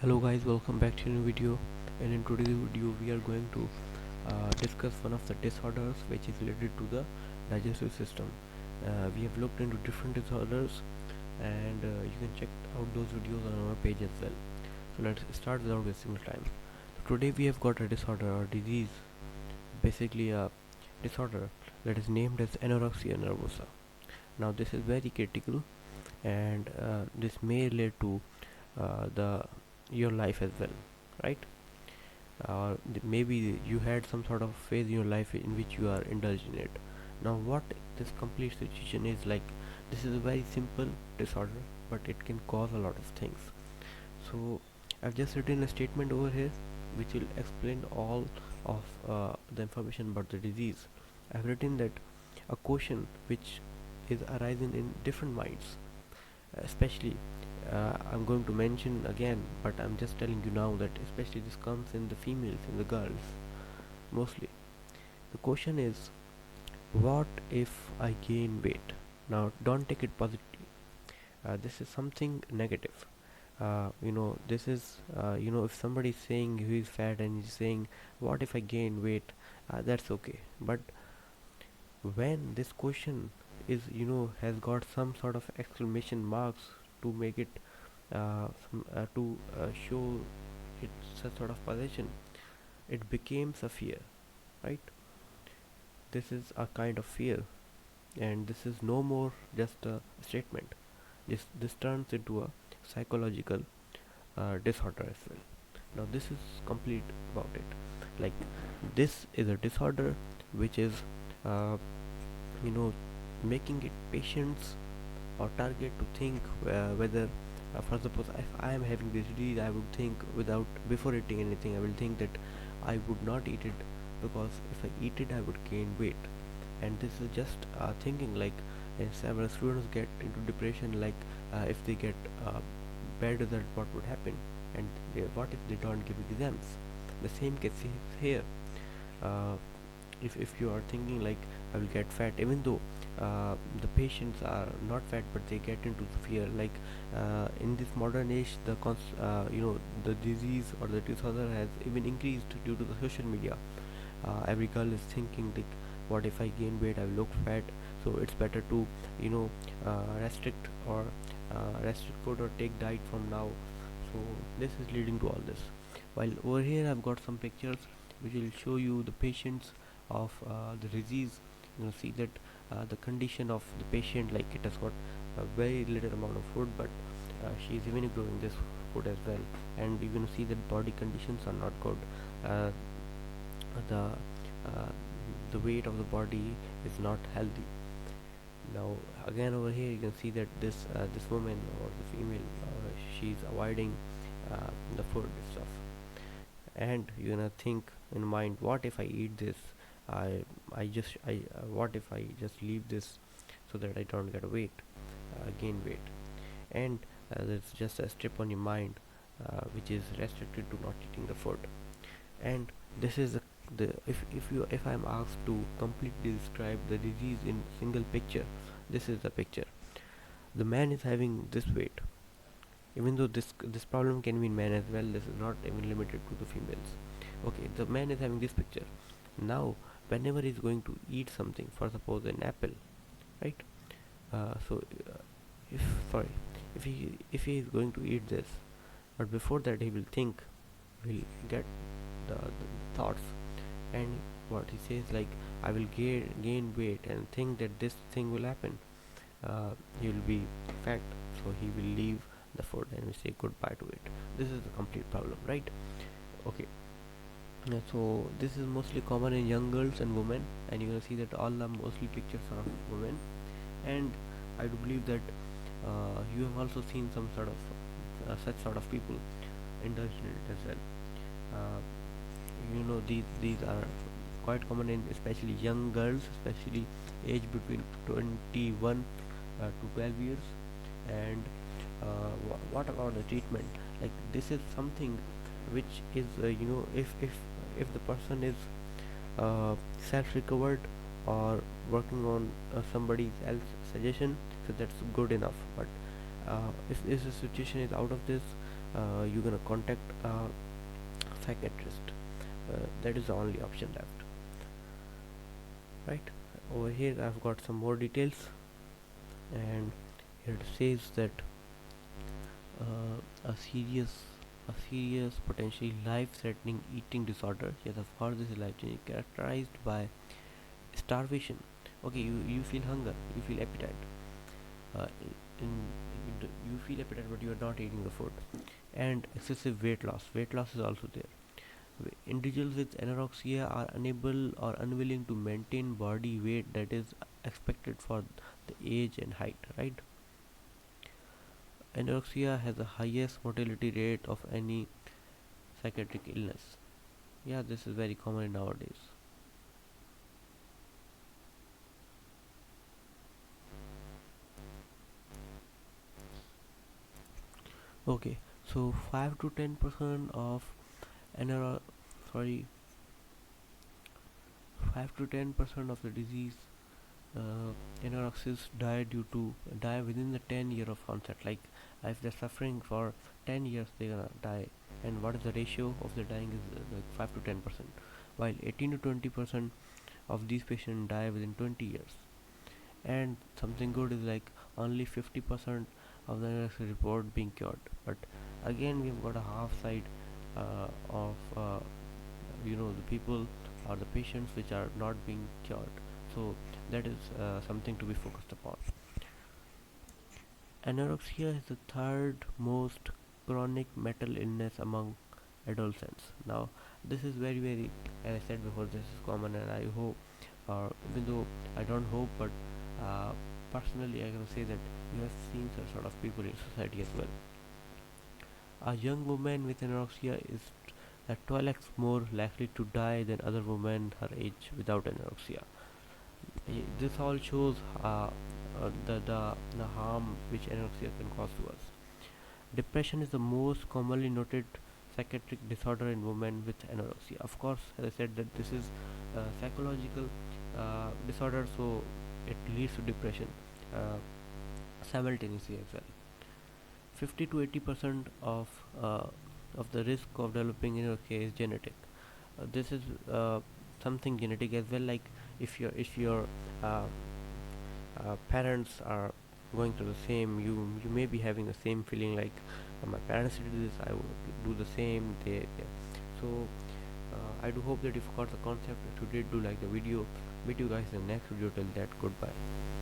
Hello guys, welcome back to a new video. And in today's video we are going to discuss one of the disorders which is related to the digestive system. We have looked into different disorders, and you can check out those videos on our page as well. So let's start without wasting time. So today we have got a disorder or disease, basically a disorder that is named as anorexia nervosa. Now this is very critical, and this may relate to the your life as well, right? Maybe you had some sort of phase in your life in which you are indulged in it. Now what this complete situation is like, this is a very simple disorder, but it can cause a lot of things. So I've just written a statement over here which will explain all of the information about the disease. I've written that a question which is arising in different minds, especially I'm going to mention again, but I'm just telling you now that especially this comes in the females, in the girls mostly. The question is, what if I gain weight? Now don't take it positively. This is something negative. This is if somebody is saying he is fat and he's saying, what if I gain weight? That's okay. But when this question is, has got some sort of exclamation marks to make it to show it's a sort of possession, it becomes a fear, right? This is a kind of fear, and this is no more just a statement. This turns into a psychological disorder as well. Now this is complete about it. Like, this is a disorder which is uh, you know making it patients or target to think whether for suppose if I am having this disease, I would think, without before eating anything, I will think that I would not eat it, because if I eat it I would gain weight. And this is just thinking, like, several students get into depression, like if they get bad result, what would happen, and what if they don't give exams. The same case is here. uh, if you are thinking like, I will get fat, even though the patients are not fat, but they get into fear, like in this modern age, the disease or the disorder has even increased due to the social media. Every girl is thinking like, what if I gain weight, I will look fat, so it's better to restrict, or restrict food, or take diet from now. So this is leading to all this. While over here I've got some pictures which will show you the patients of the disease. You will see that the condition of the patient, like it has got a very little amount of food, but she is even ignoring this food as well, and you can see that body conditions are not good. uh, the uh, the weight of the body is not healthy. Now again over here you can see that this woman, or the female, she's avoiding the food stuff, and you're gonna think in mind, what if I eat this, what if I just leave this so that I don't get weight, gain weight. And there's just a strip on your mind which is restricted to not eating the food. And this is the if I'm asked to completely describe the disease in single picture, this is the picture. The man is having this weight, even though this problem can be in men as well, this is not even limited to the females. Okay, the man is having this picture. Now whenever he's going to eat something, for suppose an apple, right? If sorry if he is going to eat this, but before that he will think, will get the thoughts, and what he says, like, I will gain weight, and think that this thing will happen. He will be fat, so he will leave the food and we say goodbye to it. This is the complete problem, right? Okay. So this is mostly common in young girls and women, and you're gonna see that all are mostly pictures are of women. And I do believe that you have also seen some sort of such sort of people indulge in it as well. uh, these are quite common in especially young girls, especially age between 21 to 12 years. And what about the treatment? Like, this is something which is if the person is self recovered, or working on somebody else suggestion, so that's good enough. But if the situation is out of this, you're gonna contact a psychiatrist. That is the only option left, right? Over here I've got some more details, and here it says that uh, a serious a serious potentially life-threatening eating disorder, yes of course this is life-changing, characterized by starvation. Okay, you feel hunger, you feel appetite, uh, you feel appetite but you are not eating the food, and excessive weight loss is also there. Individuals with anorexia are unable or unwilling to maintain body weight that is expected for the age and height, right? Anorexia has the highest mortality rate of any psychiatric illness. Yeah, this is very common nowadays. Okay, so 5 to 10% of anor sorry 5 to 10% of the disease, uh, anorexics die within the 10 year of onset. Like if they're suffering for 10 years, they're gonna die. And what is the ratio of the dying is like 5 to 10%, while 18 to 20% of these patients die within 20 years. And something good is like only 50% of the anorexia report being cured. But again, we've got a half side of the people or the patients which are not being cured. So that is something to be focused upon. Anorexia is the third most chronic mental illness among adolescents. Now, this is very, as I said before, this is common, and I hope, or even though I don't hope, but uh, personally, I can say that you have seen such sort of people in society as well. A young woman with anorexia is 12x more likely to die than other women her age without anorexia. This all shows the harm which anorexia can cause to us. Depression is the most commonly noted psychiatric disorder in women with anorexia. Of course, as I said, that this is a psychological disorder, so it leads to depression uh, simultaneously as well. 50 to 80% of the risk of developing anorexia is genetic. This is something genetic as well. Like if your uh, parents are going through the same, you may be having the same feeling like my parents did this, I would do the same. So I do hope that if you got the concept, if you did, do like the video. Meet you guys in the next video. Till that, goodbye.